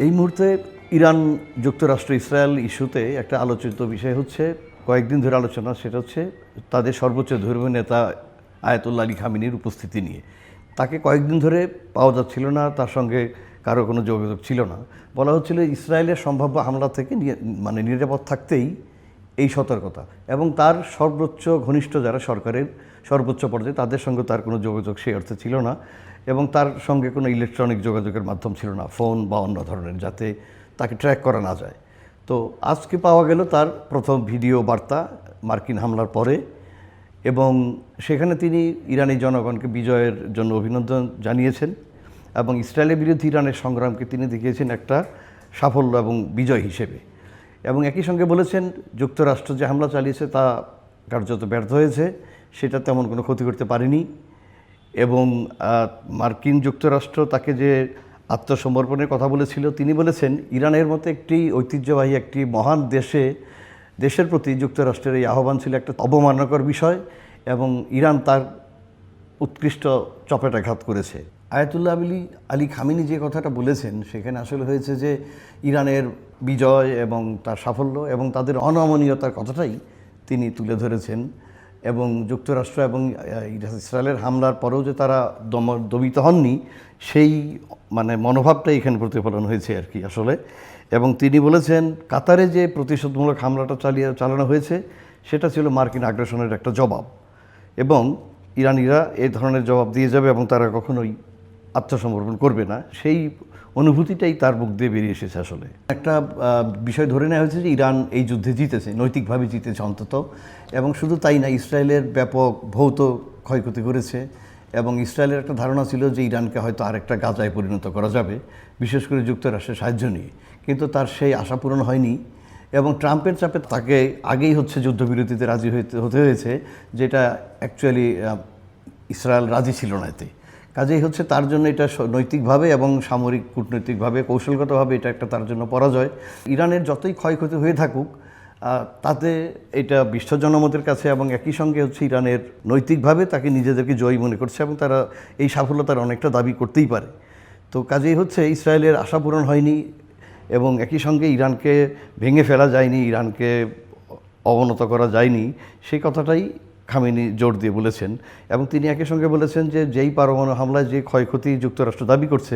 এই মুহূর্তে ইরান যুক্তরাষ্ট্র ইসরায়েল ইস্যুতে একটা আলোচিত বিষয় হচ্ছে, কয়েকদিন ধরে আলোচনা, সেটা হচ্ছে তাদের সর্বোচ্চ ধর্মীয় নেতা আয়াতুল্লাহ আলী খামেনির উপস্থিতি নিয়ে। তাকে কয়েকদিন ধরে পাওয়া যাচ্ছিল না, তার সঙ্গে কারো কোনো যোগাযোগ ছিল না। বলা হচ্ছিল ইসরায়েলের সম্ভাব্য হামলা থেকে নিরাপদ থাকতেই এই সতর্কতা, এবং তার সর্বোচ্চ ঘনিষ্ঠ যারা সরকারের সর্বোচ্চ পর্যায়ে তাদের সঙ্গে তার কোনো যোগাযোগ সেই অর্থে ছিল না, এবং তার সঙ্গে কোনো ইলেকট্রনিক যোগাযোগের মাধ্যম ছিল না, ফোন বা অন্য ধরনের, যাতে তাকে ট্র্যাক করা না যায়। তো আজকে পাওয়া গেল তার প্রথম ভিডিও বার্তা মার্কিন হামলার পরে, এবং সেখানে তিনি ইরানি জনগণকে বিজয়ের জন্য অভিনন্দন জানিয়েছেন, এবং ইসরায়েলের বিরুদ্ধে ইরানের সংগ্রামকে তিনি দেখিয়েছেন একটা সাফল্য এবং বিজয় হিসেবে। এবং একই সঙ্গে বলেছেন যুক্তরাষ্ট্র যে হামলা চালিয়েছে তা কার্যত ব্যর্থ হয়েছে, সেটা তেমন কোনো ক্ষতি করতে পারেনি। এবং মার্কিন যুক্তরাষ্ট্র তাকে যে আত্মসমর্পণের কথা বলেছিল, তিনি বলেছেন ইরানের মতো একটি ঐতিহ্যবাহী একটি মহান দেশের প্রতি যুক্তরাষ্ট্রের এই আহ্বান ছিল একটা অবমাননাকর বিষয়, এবং ইরান তার উৎকৃষ্ট চপেটাঘাত করেছে। আয়াতুল্লাহ আলী খামেনি যে কথাটা বলেছেন, সেখানে আসলে হয়েছে যে ইরানের বিজয় এবং তার সাফল্য এবং তাদের অনমনীয়তার কথাটাই তিনি তুলে ধরেছেন, এবং যুক্তরাষ্ট্র এবং ইসরায়েলের হামলার পরেও যে তারা দমিত হননি, সেই মনোভাবটাই এখানে প্রতিফলন হয়েছে আর কি আসলে। এবং তিনি বলেছেন কাতারে যে প্রতিশোধমূলক হামলাটা চালানো হয়েছে সেটা ছিল মার্কিন আগ্রাসনের একটা জবাব, এবং ইরানিরা এই ধরনের জবাব দিয়ে যাবে এবং তারা কখনোই আত্মসমর্পণ করবে না, সেই অনুভূতিটাই তার মুখ দিয়ে বেরিয়ে এসেছে আসলে। একটা বিষয় ধরে নেওয়া হয়েছে যে ইরান এই যুদ্ধে জিতেছে, নৈতিকভাবে জিতেছে অন্তত, এবং শুধু তাই না, ইসরায়েলের ব্যাপক ভৌত ক্ষয়ক্ষতি করেছে, এবং ইসরায়েলের একটা ধারণা ছিল যে ইরানকে হয়তো আরেকটা গাজায় পরিণত করা যাবে, বিশেষ করে যুক্তরাষ্ট্রের সাহায্য নিয়ে, কিন্তু তার সেই আশা পূরণ হয়নি, এবং ট্রাম্পের চাপে তাকে আগেই যুদ্ধবিরতিতে রাজি হতে হয়েছে, যেটা অ্যাকচুয়ালি ইসরায়েল রাজি ছিল না এতে। কাজেই তার জন্য এটা নৈতিকভাবে এবং সামরিক কূটনৈতিকভাবে কৌশলগতভাবে এটা একটা তার জন্য পরাজয়। ইরানের যতই ক্ষয়ক্ষতি হয়ে থাকুক, তাতে এটা বিশ্ব জনমতের কাছে, এবং একই সঙ্গে ইরানের নৈতিকভাবে তাকে নিজেদেরকে জয়ী মনে করছে, এবং তারা এই সাফল্যতার অনেকটা দাবি করতেই পারে। তো কাজেই ইসরায়েলের আশা পূরণ হয়নি, এবং একই সঙ্গে ইরানকে ভেঙে ফেলা যায়নি, ইরানকে অবনত করা যায়নি, সেই কথাটাই খামেনি জোর দিয়ে বলেছেন। এবং তিনি একই সঙ্গে বলেছেন যে যেই পারমাণু হামলায় যে ক্ষয়ক্ষতি যুক্তরাষ্ট্র দাবি করছে,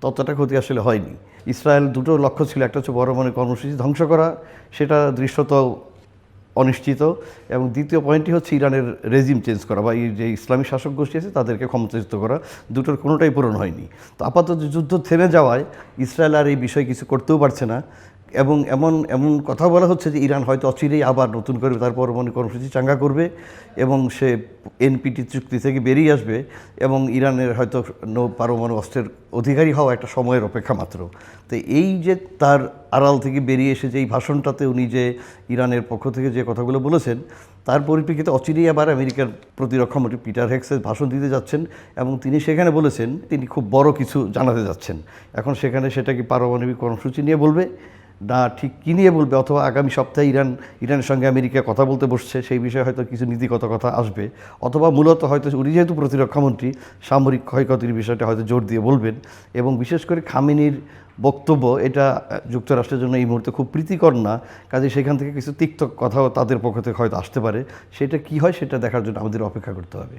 ততটা ক্ষতি আসলে হয়নি। ইসরায়েল দুটো লক্ষ্য ছিল, একটা হচ্ছে পরমাণু কর্মসূচি ধ্বংস করা, সেটা দৃশ্যত অনিশ্চিত, এবং দ্বিতীয় পয়েন্টটি হচ্ছে ইরানের রেজিম চেঞ্জ করা, বা এই যে ইসলামী শাসক গোষ্ঠী আছে তাদেরকে ক্ষমতাচ্যুত করা, দুটোর কোনোটাই পূরণ হয়নি। তো আপাতত যুদ্ধ থেমে যাওয়ায় ইসরায়েল আর এই বিষয়ে কিছু করতেও পারছে না, এবং এমন কথা বলা হচ্ছে যে ইরান হয়তো অচিরেই আবার নতুন করে তার পরমাণু কর্মসূচি চাঙ্গা করবে, এবং সে এনপিটি চুক্তি থেকে বেরিয়ে আসবে, এবং ইরানের হয়তো পারমাণু অস্ত্রের অধিকারী হওয়া একটা সময়ের অপেক্ষা মাত্র। তো এই যে তার আড়াল থেকে বেরিয়ে এসে যে এই ভাষণটাতে উনি যে ইরানের পক্ষ থেকে যে কথাগুলো বলেছেন, তার পরিপ্রেক্ষিতে অচিরেই আবার আমেরিকার প্রতিরক্ষা মন্ত্রী পিটার হেগসেস ভাষণ দিতে যাচ্ছেন, এবং তিনি সেখানে বলেছেন তিনি খুব বড় কিছু জানাতে যাচ্ছেন। এখন সেখানে সেটা কি পারমাণবিক কর্মসূচি নিয়ে বলবে না ঠিক কী নিয়ে বলবে, অথবা আগামী সপ্তাহে ইরানের সঙ্গে আমেরিকা কথা বলতে বসছে, সেই বিষয়ে হয়তো কিছু নীতিগত কথা আসবে, অথবা মূলত হয়তো উনি যেহেতু প্রতিরক্ষামন্ত্রী, সামরিক ক্ষয়ক্ষতির বিষয়টা হয়তো জোর দিয়ে বলবেন। এবং বিশেষ করে খামেনির বক্তব্য এটা যুক্তরাষ্ট্রের জন্য এই মুহূর্তে খুব প্রীতিকর না, কাজে সেখান থেকে কিছু তিক্ত কথাও তাদের পক্ষ থেকে হয়তো আসতে পারে। সেটা কি হয় সেটা দেখার জন্য আমাদের অপেক্ষা করতে হবে।